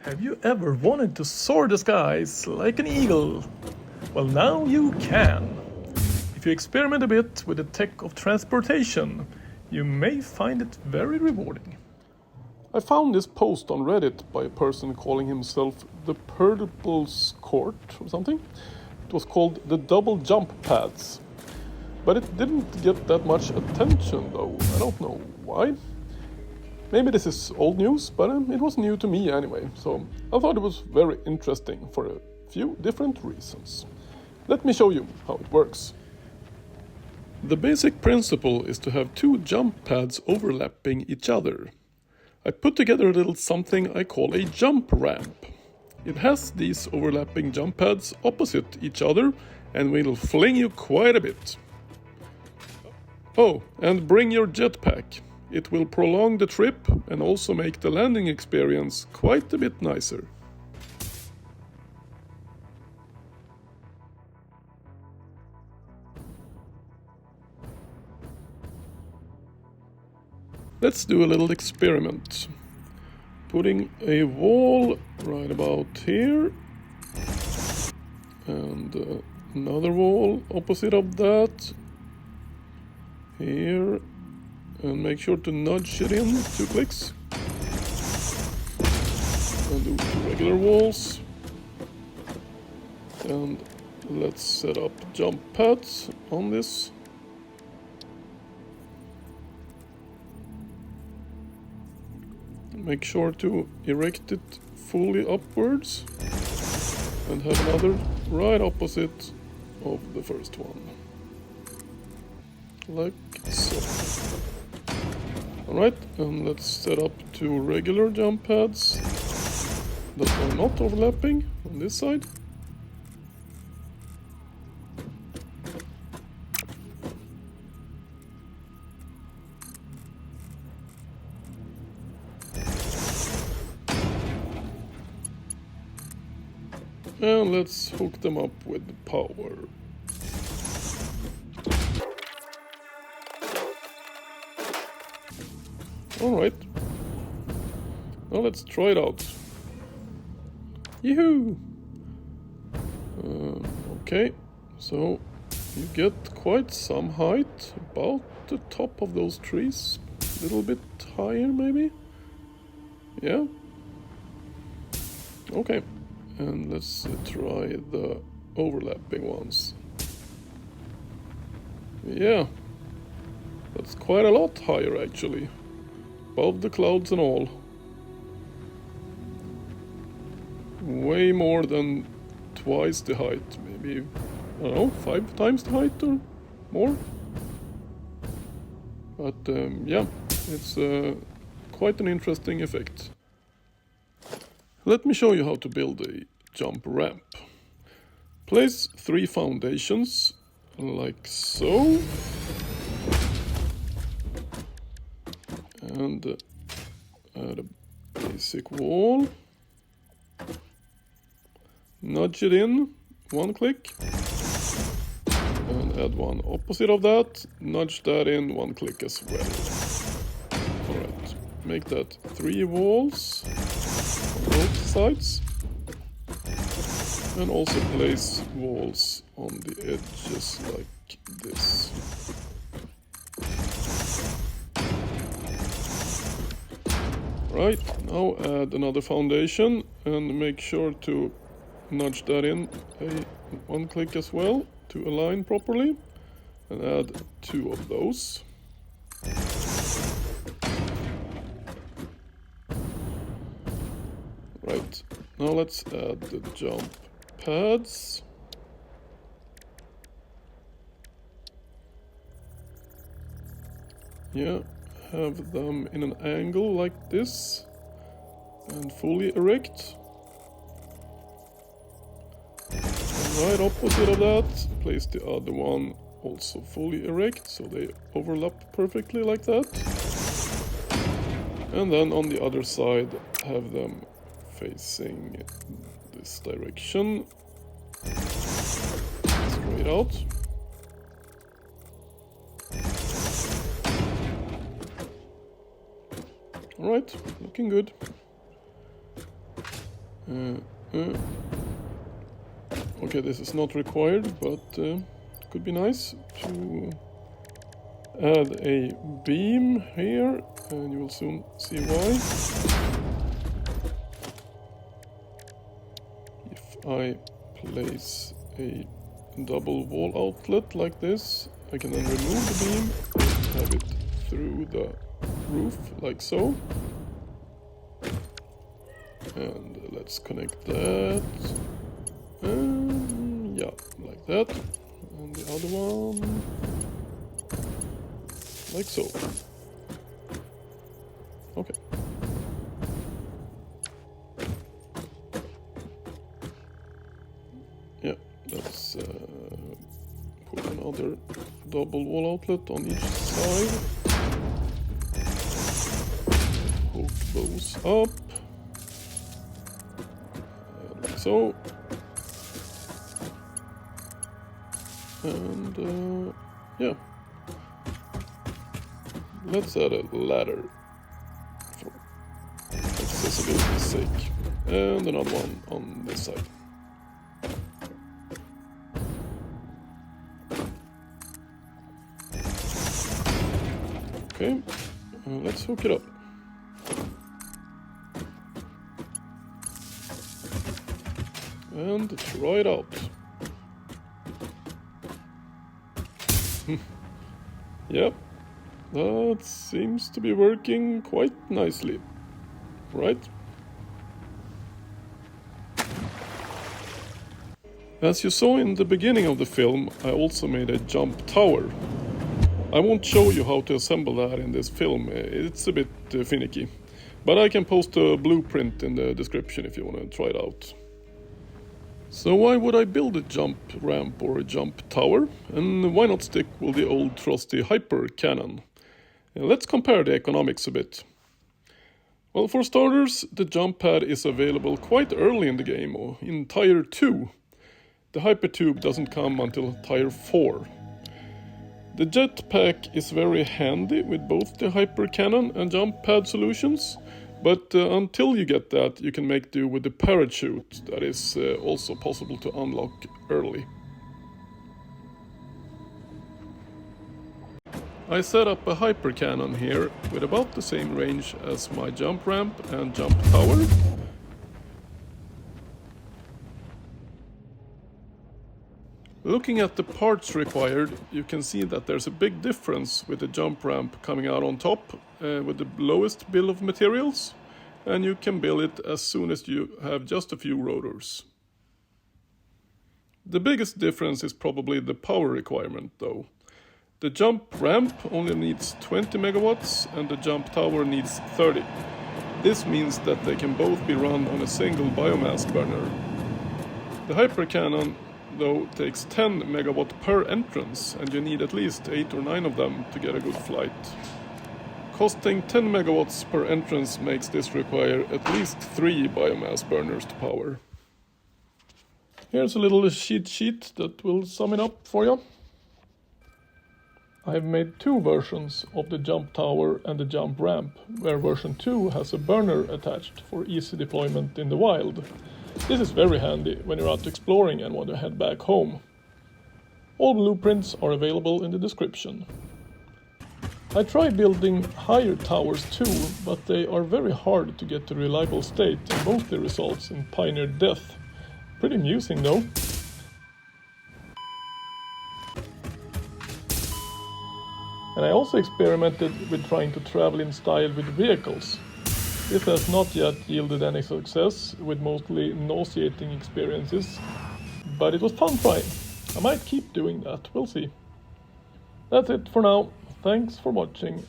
Have you ever wanted to soar the skies like an eagle? Well, now you can. If you experiment a bit with the tech of transportation, you may find it very rewarding. I found this post on Reddit by a person calling himself the Purple's Court or something. It was called the double jump pads. But it didn't get that much attention though. I don't know why. Maybe this is old news, but it was new to me anyway, so I thought it was very interesting for a few different reasons. Let me show you how it works. The basic principle is to have two jump pads overlapping each other. I put together a little something I call a jump ramp. It has these overlapping jump pads opposite each other and will fling you quite a bit. Oh, and bring your jetpack. It will prolong the trip and also make the landing experience quite a bit nicer. Let's do a little experiment. Putting a wall right about here and another wall opposite of that here. And make sure to nudge it in 2 clicks. And do 2 regular walls. And let's set up jump pads on this. Make sure to erect it fully upwards. And have another right opposite of the first one. Like so. Alright, and let's set up 2 regular jump pads that are not overlapping on this side. And let's hook them up with power. Alright, now let's try it out. Yahoo! Okay, so you get quite some height, about the top of those trees, a little bit higher maybe? Yeah? Okay, and let's try the overlapping ones. Yeah, that's quite a lot higher actually. Above the clouds and all. Way more than twice the height, maybe, I don't know, 5 times the height or more. But yeah, it's quite an interesting effect. Let me show you how to build a jump ramp. Place 3 foundations, like so. And add a basic wall. Nudge it in 1 click. And add one opposite of that. Nudge that in 1 click as well. Alright, make that 3 walls on both sides. And also place walls on the edges like this. Right, now add another foundation and make sure to nudge that in 1 click as well to align properly, and add 2 of those. Right, now let's add the jump pads. Yeah. Have them in an angle like this and fully erect. And right opposite of that, place the other one also fully erect so they overlap perfectly like that. And then on the other side, have them facing this direction, straight out. Alright, looking good. Okay, this is not required, but could be nice to add a beam here, and you will soon see why. If I place a double wall outlet like this, I can then remove the beam, have it through the roof like so. And let's connect that. Yeah, like that. And the other one like so. Okay. Yeah, let's put another double wall outlet on each side. Hook those up. Like so. And yeah. Let's add a ladder for accessibility's sake. And another one on this side. Okay, let's hook it up. And try it out. Yep, that seems to be working quite nicely, right? As you saw in the beginning of the film, I also made a jump tower. I won't show you how to assemble that in this film, it's a bit finicky. But I can post a blueprint in the description if you want to try it out. So why would I build a jump ramp or a jump tower? And why not stick with the old trusty hyper cannon? Let's compare the economics a bit. Well, for starters, the jump pad is available quite early in the game, or in Tier 2. The hyper tube doesn't come until Tier 4. The jetpack is very handy with both the hyper cannon and jump pad solutions. But until you get that, you can make do with the parachute that is also possible to unlock early. I set up a hyper cannon here with about the same range as my jump ramp and jump tower. Looking at the parts required, you can see that there's a big difference with the jump ramp coming out on top with the lowest bill of materials, and you can build it as soon as you have just a few rotors. The biggest difference is probably the power requirement though. The jump ramp only needs 20 megawatts and the jump tower needs 30. This means that they can both be run on a single biomass burner. The hyper cannon though takes 10 megawatt per entrance, and you need at least 8 or 9 of them to get a good flight. Costing 10 megawatts per entrance makes this require at least 3 biomass burners to power. Here's a little cheat sheet that will sum it up for you. I've made 2 versions of the jump tower and the jump ramp, where version 2 has a burner attached for easy deployment in the wild. This is very handy when you're out exploring and want to head back home. All blueprints are available in the description. I tried building higher towers too, but they are very hard to get to reliable state and mostly results in pioneer death. Pretty amusing though. And I also experimented with trying to travel in style with vehicles. This has not yet yielded any success, with mostly nauseating experiences, but it was fun trying. I might keep doing that, we'll see. That's it for now, thanks for watching.